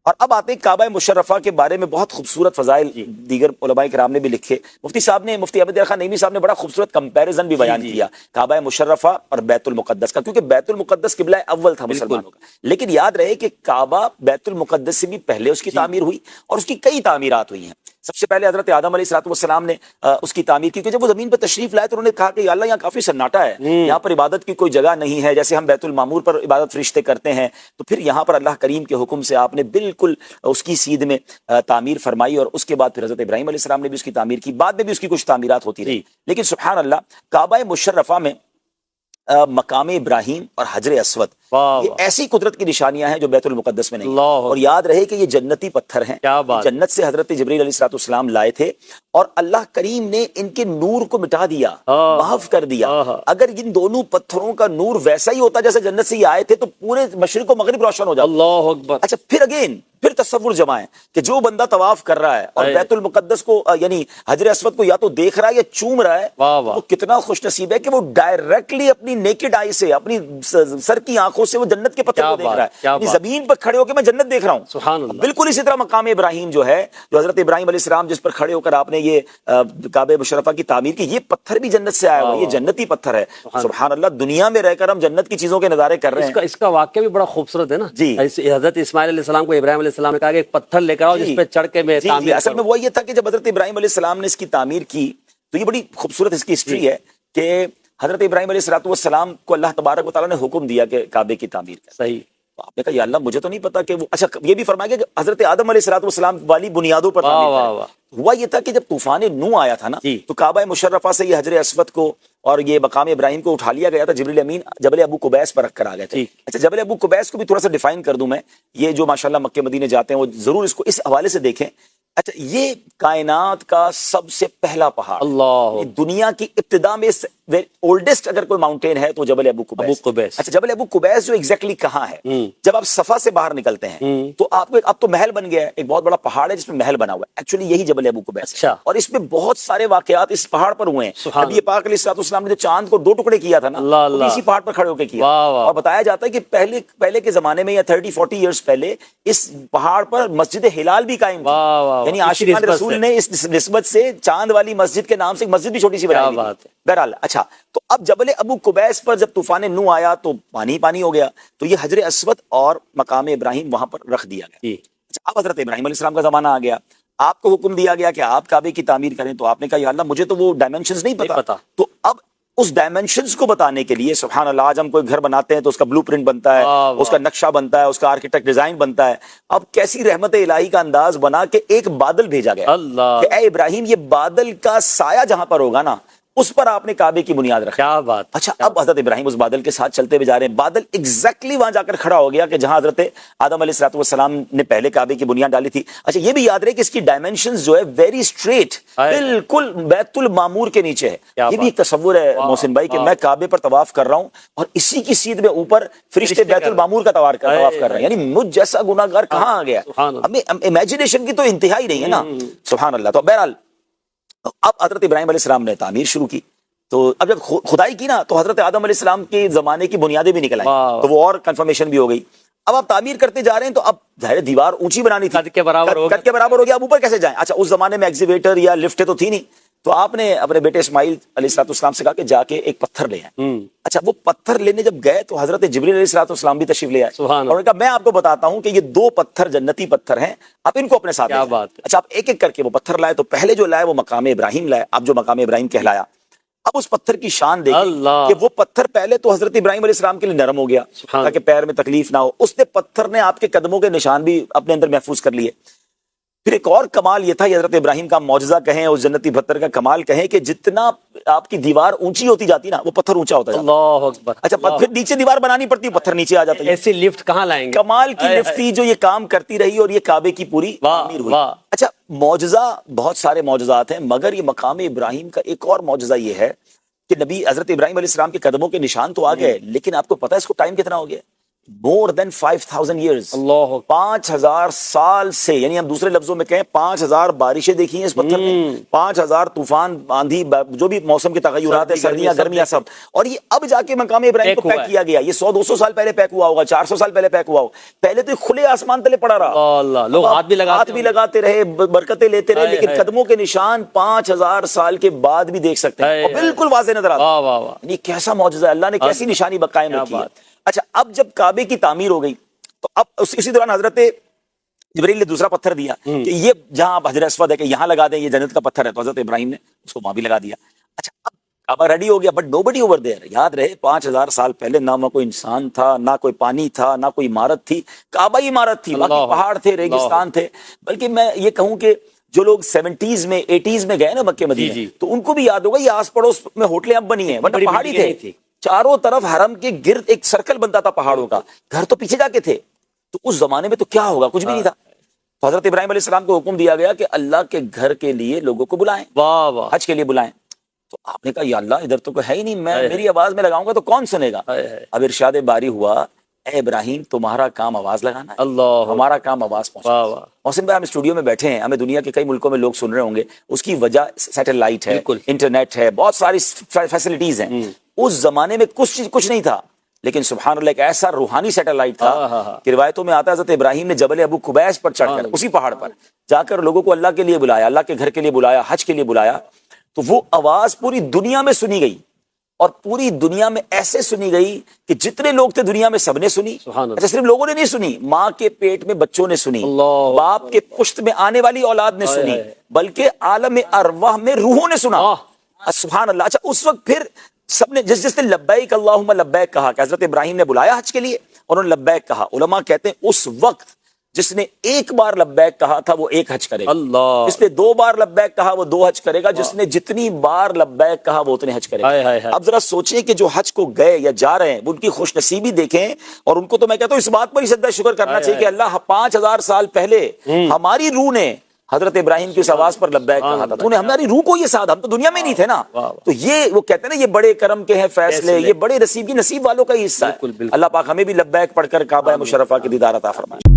اور اب آتے ہیں کعبہ مشرفہ کے بارے میں بہت خوبصورت فضائل دیگر علماء کرام نے بھی لکھے. مفتی عبد الخان نعیمی صاحب نے بڑا خوبصورت کمپیریزن بھی بیان کیا کعبہ مشرفہ اور بیت المقدس کا، کیونکہ بیت المقدس قبلہ اول تھا مسلمانوں کا. لیکن یاد رہے کہ کعبہ بیت المقدس سے بھی پہلے اس کی تعمیر ہوئی اور اس کی کئی تعمیرات ہوئی ہیں. سب سے پہلے حضرت آدم علیہ السلام نے اس کی تعمیر کی، کیونکہ جب وہ زمین پر تشریف لائے تو انہوں نے کہا کہ یا اللہ یہاں کافی سناٹا ہے، یہاں پر عبادت کی کوئی جگہ نہیں ہے، جیسے ہم بیت المعمور پر عبادت فرشتے کرتے ہیں. تو پھر یہاں پر اللہ کریم کے حکم سے آپ نے بالکل اس کی سیدھ میں تعمیر فرمائی، اور اس کے بعد پھر حضرت ابراہیم علیہ السلام نے بھی اس کی تعمیر کی. بعد میں بھی اس کی کچھ تعمیرات ہوتی رہی. لیکن سبحان اللہ کعبہ مشرفہ میں مقام ابراہیم اور حجر اسود یہ ایسی قدرت کی نشانیاں ہیں جو بیت المقدس میں نہیں. اور یاد رہے کہ یہ جنتی پتھر ہیں، جنت سے حضرت جبرائیل علیہ السلام لائے تھے، اور اللہ کریم نے ان کے نور کو مٹا دیا، محو کر دیا. اگر ان دونوں پتھروں کا نور ویسا ہی ہوتا جیسے جنت سے یہ آئے تھے تو پورے مشرق و مغرب روشن ہو جاتا. اللہ اکبر. اچھا پھر تصور جمائیں کہ جو بندہ طواف کر رہا ہے اور بیت المقدس کو یعنی حجر اسود کو یا تو دیکھ رہا ہے یا چوم رہا ہے، وہ کتنا خوش نصیب ہے کہ وہ ڈائریکٹلی اپنی نیکڈ آئی سے، اپنی سر کی آنکھوں سے وہ جنت کے پتھر کو دیکھ رہا ہے. یعنی زمین پر کھڑے ہو کے میں جنت دیکھ رہا ہوں. سبحان اللہ. بالکل اسی طرح مقام ابراہیم جو ہے، جو حضرت ابراہیم علیہ السلام جس پر کھڑے ہو کر آپ نے یہ کعبہ مشرفہ کی تعمیر کی، یہ پتھر بھی جنت سے آیا ہوا، یہ جنتی پتھر ہے. سبحان اللہ. دنیا میں رہ کر ہم جنت کی چیزوں کے نظارے کر رہے ہیں. اس کا واقعہ بھی بڑا خوبصورت ہے نا جی. حضرت اسماعیل علیہ السلام کو ابراہیم علیہ السلام نے کہا کہ ایک پتھر لے کر آؤ جس پہ چڑھ کے میں تعمیر. اصل میں وہ یہ تھا کہ جب حضرت ابراہیم علیہ السلام نے اس کی تعمیر کی تو یہ بڑی خوبصورت اس کی ہسٹری ہے کہ حضرت ابراہیم علیہ السلام کو اللہ تبارک و تعالیٰ نے حکم دیا کہ کعبے کی تعمیر کریں. صحیح. آپ نے کہا یا اللہ مجھے تو نہیں پتا کہ وہ، اچھا یہ بھی فرمایا کہ حضرت آدم علیہ السلام والی بنیادوں پر تعمیر کریں. ہوا یہ تھا کہ جب طوفان نوح آیا تھا نا تو کعبہ مشرفہ سے یہ حجر اسود کو اور یہ مقام ابراہیم کو اٹھا لیا گیا تھا. جبریل امین جبل ابو قبیس پر رکھ کر آ گئے تھے. اچھا جبل ابو قبیس کو بھی تھوڑا سا ڈیفائن کر دوں میں. یہ جو ماشاءاللہ مکے مدینے جاتے ہیں وہ ضرور اس کو اس حوالے سے دیکھیں. اچھا یہ کائنات کا سب سے پہلا پہاڑ، اللہ دنیا کی ابتدا میں اولڈسٹ اگر کوئی ماؤنٹین ہے تو جبل ابو قبیس. اچھا جبل ابو قبیس جو ایگزیکٹلی کہاں ہے؟ جب آپ صفا سے باہر نکلتے ہیں تو آپ کو اب تو محل بن گیا ہے، ایک بہت بڑا پہاڑ ہے جس میں محل بنا ہوا ہے. ایکچولی یہی جبل ابو قبیس ہے، اور اس میں بہت سارے واقعات اس پہاڑ پر ہوئے ہیں. نبی پاک علیہ السلام نے جو چاند کو 2 ٹکڑے کیا تھا نا، اسی پہاڑ پر کھڑے ہو کے کیا. اور بتایا جاتا ہے کہ پہلے کے زمانے میں یا 30-40 ایئرز پہلے اس پہاڑ پر مسجد ہلال بھی قائم تھی. یعنی عاشقان رسول نے اس نسبت سے چاند والی مسجد کے نام سے ایک مسجد بھی چھوٹی سی بنائی تھی. بہرحال اچھا تو اب جبل ابو قبیس پر جب طوفان نوح آیا تو پانی ہو گیا، تو یہ حجر اسود اور مقام ابراہیم وہاں پر رکھ دیا گیا. اچھا اب حضرت ابراہیم علیہ السلام کا زمانہ آ گیا، آپ کو حکم دیا گیا کہ آپ کعبے کی تعمیر کریں. تو آپ نے کہا یا اللہ مجھے تو وہ ڈائمینشنز نہیں پتا. تو اب اس ڈائمینشنز کو بتانے کے لیے سبحان اللہ آج ہم کوئی گھر بناتے ہیں تو اس کا بلو پرنٹ بنتا ہے، اس کا نقشہ بنتا ہے، اس کا آرکیٹیکٹ ڈیزائن بنتا ہے. اب کیسی رحمت الہی کا انداز بنا کہ ایک بادل بھیجا گیا کہ اے ابراہیم یہ بادل کا سایہ جہاں پر ہوگا نا اس پر آپ نے کعبے کی بنیاد رکھی. کیا بات. اچھا اب حضرت ابراہیم اس بادل کے ساتھ چلتے ہوئے جا رہے ہیں. بادل ایگزیکٹلی وہاں جا کر کھڑا ہو گیا کہ جہاں حضرت آدم علیہ السلام نے پہلے کعبے کی بنیاد ڈالی تھی. اچھا یہ بھی یاد رہے کہ اس کی ڈائمنشنز جو ہے ویری اسٹریٹ، بالکل بیت المعمور کے نیچے ہے. یہ بھی ایک تصور ہے محسن بھائی کہ میں کعبے پر طواف کر رہا ہوں اور اسی کی سیدھ میں اوپر فرشتے بیت المعمور کا طواف کر رہے ہیں. یعنی مجھ جیسا گناہگار کہاں آ گیا؟ ہمیں امیجنیشن کی تو انتہا ہی نہیں ہے نا. سبحان اللہ. تو بہرحال اب حضرت ابراہیم علیہ السلام نے تعمیر شروع کی. تو اب جب کھدائی کی نا تو حضرت آدم علیہ السلام کے زمانے کی بنیادیں بھی نکل آئیں، تو وہ اور کنفرمیشن بھی ہو گئی. اب آپ تعمیر کرتے جا رہے ہیں تو اب ظاہر دیوار اونچی بنانی تھی، قد کے برابر ہو گیا. اب اوپر کیسے جائیں؟ اچھا اس زمانے میں ایگزیویٹر یا لفٹ تو تھی نہیں، تو آپ نے اپنے بیٹے اسماعیل علیہ السلام سے کہا کہ جا کے ایک پتھر لے آئیں. اچھا وہ پتھر لینے جب گئے تو حضرت جبریل علیہ السلام بھی تشریف لے آئے اور انہوں نے کہا میں آپ کو بتاتا ہوں کہ یہ 2 پتھر جنتی پتھر ہیں، آپ ان کو اپنے ساتھ لے جائیں. اچھا آپ ایک ایک کر کے وہ پتھر لائے. تو پہلے جو لائے وہ مقام ابراہیم لائے. اب جو مقام ابراہیم کہلایا، اب اس پتھر کی شان دیکھیں کہ وہ پتھر پہلے تو حضرت ابراہیم علیہ السلام کے لیے نرم ہو گیا تاکہ پیر میں تکلیف نہ ہو. اس نے پتھر نے آپ کے قدموں کے نشان بھی اپنے اندر محفوظ کر لیے. پھر ایک اور کمال یہ تھا، یہ حضرت ابراہیم کا معجزہ کہیں، اس جنتی پتھر کا کمال کہیں کہ جتنا آپ کی دیوار اونچی ہوتی جاتی نا وہ پتھر اونچا ہوتا ہے. اللہ اکبر. اچھا پھر نیچے دیوار بنانی پڑتی ہے، پتھر نیچے آ جاتا ہے. ایسی لفٹ کہاں لائیں گے؟ کمال کی لفٹ تھی جو یہ کام کرتی رہی اور یہ کعبے کی پوری تعمیر ہوئی. اچھا معجزہ بہت سارے معجزات ہیں، مگر یہ مقام ابراہیم کا ایک اور معجزہ یہ ہے کہ نبی حضرت ابراہیم علیہ السلام کے قدموں کے نشان تو آ گئے، لیکن آپ کو پتا ہے اس کو ٹائم کتنا ہو گیا؟ more than 5,000 years. اللہ 5,000 سال سے، یعنی ہم دوسرے لفظوں میں کہیں 5,000 بارشیں دیکھی ہیں اس پتھر میں، 5,000 طوفان، آندھی، جو بھی موسم کے تغیرات ہیں، سردیاں گرمیاں سب، اور یہ اب جا کے مقام ابراہیم کو پیک کیا گیا. یہ 100-200 سال پہلے پیک ہوا ہوگا، 400 سال پہلے پیک ہوا ہوگا. پہلے تو کھلے آسمان تلے پڑا رہا، اللہ، لوگ ہاتھ بھی لگاتے رہے، برکتیں لیتے رہے، لیکن قدموں کے نشان 5,000 سال کے بعد بھی دیکھ سکتے ہیں، اور بالکل واضح نظر آتا ہے. یہ کیسا معجزہ ہے، اللہ نے کیسی نشانی قائم رکھی ہے. اچھا، اب جب کعبے کی تعمیر ہو گئی تو اب اسی دوران حضرت جبریل نے دوسرا پتھر دیا کہ یہ جہاں حجر اسود ہے کہ یہاں لگا دیں، یہ جنت کا پتھر ہے، تو حضرت ابراہیم نے اس کو وہاں بھی لگا دیا. اچھا، اب کعبہ ریڈی ہو گیا، بٹ نوبڈی اوور دیئر. یاد رہے 5,000 سال پہلے نہ وہاں کوئی انسان تھا، نہ کوئی پانی تھا، نہ کوئی عمارت تھی. کعبہ ہی عمارت تھی، باقی پہاڑ تھے، ریگستان تھے. بلکہ میں یہ کہوں کہ جو لوگ 70s میں 80s میں گئے نا مکہ مدینہ، تو ان کو بھی یاد ہوگا یہ آس پڑوس میں ہوٹلیں اب بنی ہیں، ورنہ پہاڑی تھے. چاروں طرف حرم کے گرد ایک سرکل بنتا تھا پہاڑوں کا، گھر تو پیچھے جا کے تھے. تو اس زمانے میں تو کیا ہوگا، کچھ بھی نہیں تھا. تو حضرت ابراہیم علیہ السلام کو حکم دیا گیا کہ اللہ کے گھر کے لیے لوگوں کو بلائیں، حج کے لیے بلائیں. تو آپ نے کہا یا اللہ ادھر تو کوئی ہے ہی نہیں، میں میری آواز میں لگاؤں گا تو کون سنے گا. اب ارشاد باری ہوا، اے ابراہیم تمہارا کام آواز لگانا ہے، اللہ ہمارا کام آواز پہنچانا. محسن بھائی ہم اسٹوڈیو میں بیٹھے ہیں، ہمیں دنیا کے کئی ملکوں میں لوگ سن رہے ہوں گے، اس کی وجہ سیٹلائٹ ہے، انٹرنیٹ ہے، بہت ساری فیسلٹیز ہیں. اس زمانے میں کچھ نہیں تھا، لیکن سبحان اللہ ایک ایسا روحانی سیٹلائٹ تھا کہ روایتوں میں آتا ہے حضرت ابراہیم نے جبل ابو قبیس پر چڑھ کر، اسی پہاڑ پر جا کر لوگوں کو اللہ کے لیے بلایا، اللہ کے گھر کے لیے بلایا، حج کے لیے بلایا. تو وہ آواز پوری دنیا میں سنی گئی، اور پوری دنیا میں ایسے سنی گئی کہ جتنے لوگ تھے دنیا میں سب نے سنی. اچھا، صرف لوگوں نے نہیں سنی، ماں کے پیٹ میں بچوں نے سنی، باپ کے پشت میں آنے والی اولاد نے سنی، بلکہ عالم ارواح میں روحوں نے سنا. سبحان اللہ. اچھا، اس وقت پھر سب نے جس نے لبیک اللہم لبیک کہا کہ حضرت ابراہیم نے بلایا حج کے لیے اور انہوں نے لبیک کہا. علماء کہتے ہیں اس وقت جس نے ایک بار لبیک کہا تھا وہ ایک حج کرے گا، اللہ جس نے 2 بار لبیک کہا وہ 2 حج کرے گا، جس نے جتنی بار لبیک کہا وہ اتنے حج کرے گا. اب ذرا سوچیں کہ جو حج کو گئے یا جا رہے ہیں ان کی خوش نصیبی دیکھیں، اور ان کو تو میں کہتا ہوں اس بات پر ہی سجدہ شکر کرنا چاہیے کہ اللہ 5,000 سال پہلے ہماری روح نے حضرت ابراہیم کی اس آواز پر لبیک کہا تھا، تو نے ہماری روح کو یہ ساتھ، ہم تو دنیا میں نہیں تھے نا. تو یہ وہ کہتے ہیں نا یہ بڑے کرم کے ہیں فیصلے، یہ بڑے نصیب والوں کا ہی حصہ ہے. اللہ پاک ہمیں بھی لبیک پڑھ کر کعبہ مشرفہ کی دیدار عطا فرمائے.